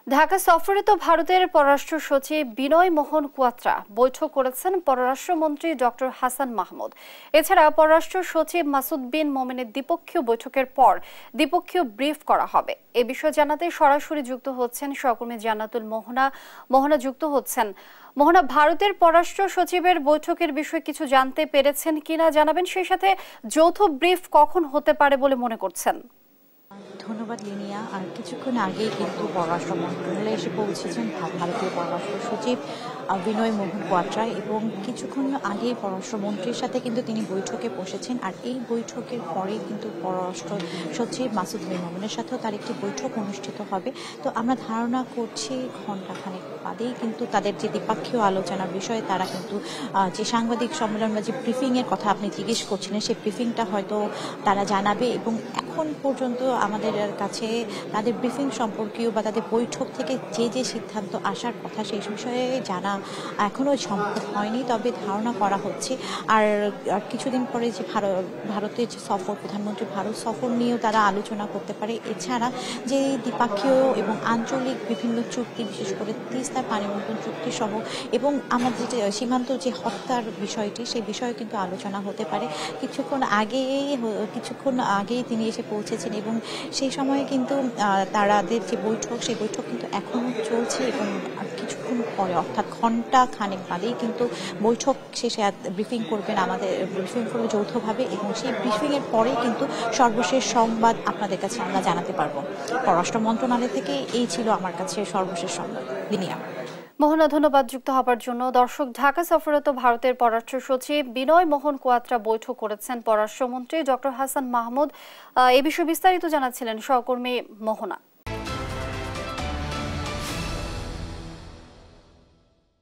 ঢাকা সফরে তো ভারতের পররাষ্ট্র সচিব বিনয় মোহন কোয়াত্রা বৈঠক করেছেন পররাষ্ট্রমন্ত্রী ডক্টর হাসান মাহমুদ। এছাড়া পররাষ্ট্র সচিব মাসুদ বিন মোমেনের দ্বিপক্ষীয় বৈঠকের পর দ্বিপক্ষীয় ব্রিফ করা হবে। এ বিষয়ে জানাতে সরাসরি যুক্ত হচ্ছেন সহকর্মী জান্নাতুল মোহনা। মোহনা যুক্ত হচ্ছেন। মোহনা, ভারতের পররাষ্ট্র সচিবের বৈঠকের বিষয়ে কিছু জানতে পেরেছেন কিনা জানাবেন, সেই সাথে যৌথ ব্রিফ কখন হতে পারে বলে মনে করছেন? ধন্যবাদ লিনিয়া। আর কিছুক্ষণ আগেই কিন্তু পররাষ্ট্র মন্ত্রণালয়ে এসে পৌঁছেছেন ভারতীয় পররাষ্ট্র সচিব বিনয় মোহন কোয়াত্রা, এবং কিছুক্ষণ আগে পররাষ্ট্রমন্ত্রীর সাথে কিন্তু তিনি বৈঠকে বসেছেন। আর এই বৈঠকের পরে কিন্তু পররাষ্ট্র সচিব মাসুদ বিন মোমেনের সাথেও তার একটি বৈঠক অনুষ্ঠিত হবে। তো আমরা ধারণা করছি ঘণ্টাখানেক বাদেই কিন্তু তাদের যে দ্বিপক্ষীয় আলোচনার বিষয়ে তারা কিন্তু যে সাংবাদিক সম্মেলন বা যে ব্রিফিংয়ের কথা আপনি জিজ্ঞেস করছিলেন সেই ব্রিফিংটা হয়তো তারা জানাবে। এবং এখন পর্যন্ত আমাদের কাছে তাদের ব্রিফিং সম্পর্কীয় বা তাদের বৈঠক থেকে যে সিদ্ধান্ত আসার কথা সেই বিষয়ে জানা এখনও সম্ভব হয়নি, তবে ধারণা করা হচ্ছে। আর কিছুদিন পরে যে ভারতের যে সফর, প্রধানমন্ত্রী ভারত সফর নিয়েও তারা আলোচনা করতে পারে। এছাড়া যে দ্বিপক্ষীয় এবং আঞ্চলিক বিভিন্ন চুক্তি, বিশেষ করে তিস্তা পানি বন্টন চুক্তি সহ এবং আমাদের যে সীমান্ত যে হত্যার বিষয়টি, সেই বিষয়ে কিন্তু আলোচনা হতে পারে। কিছুক্ষণ আগেই তিনি এসে পৌঁছেছেন এবং সেই সময়ে কিন্তু তাদের যে বৈঠক, সেই বৈঠক কিন্তু এখনও চলছে এবং কিছুক্ষণ পরে অর্থাৎ ঘণ্টা খানেক বাদেই কিন্তু বৈঠক শেষে ব্রিফিং করবেন, ব্রিফিং করবে যৌথভাবে, এবং সেই ব্রিফিংয়ের পরেই কিন্তু সর্বশেষ সংবাদ আপনাদের কাছে আমরা জানাতে পারবো। পররাষ্ট্র মন্ত্রণালয় থেকে এই ছিল আমার কাছে সর্বশেষ সংবাদ। লিনিয়া। মোহনা, ধন্যবাদ যুক্ত হবার জন্য। দর্শক, ঢাকা সফররত ভারতের পররাষ্ট্র সচিব বিনয় মোহন কোয়াত্রা বৈঠক করেছেন পররাষ্ট্রমন্ত্রী ডক্টর হাসান মাহমুদ। এ বিষয়ে বিস্তারিত জানাচ্ছিলেন সহকর্মী মোহনা।